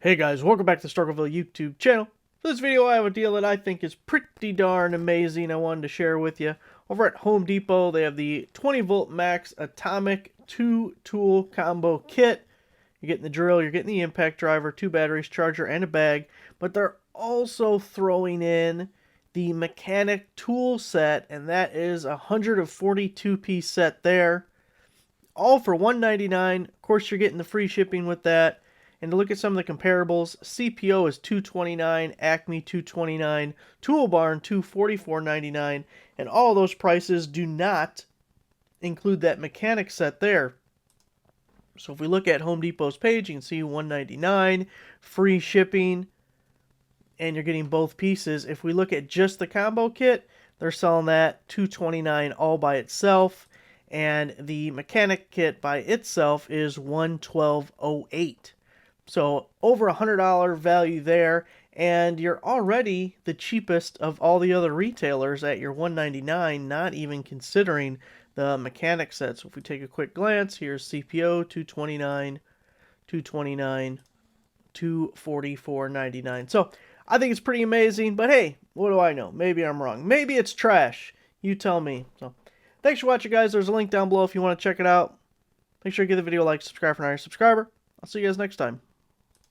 Hey guys, welcome back to the Rockford YouTube channel. For this video I have a deal that I think is pretty darn amazing I wanted to share with you. Over at Home Depot they have the 20 volt max atomic 2-tool combo kit. You're getting the drill, you're getting the impact driver, 2 batteries, charger, and a bag. But they're also throwing in the mechanic tool set, and that is a 142-piece set there. All for $199. Of course you're getting the free shipping with that. And to look at some of the comparables, CPO is $229, Acme $229, Tool Barn $244.99, and all those prices do not include that mechanic set there. So if we look at Home Depot's page, you can see $199, free shipping, and you're getting both pieces. If we look at just the combo kit, they're selling that $229 all by itself, and the mechanic kit by itself is $112.08. So over $100 value there, and you're already the cheapest of all the other retailers at your $199, not even considering the mechanic set. So if we take a quick glance, here's CPO $229, $229, $244.99. So I think it's pretty amazing, but hey, what do I know? Maybe I'm wrong. Maybe it's trash. You tell me. So thanks for watching, guys. There's a link down below if you want to check it out. Make sure you give the video a like, subscribe if you're not a subscriber. I'll see you guys next time.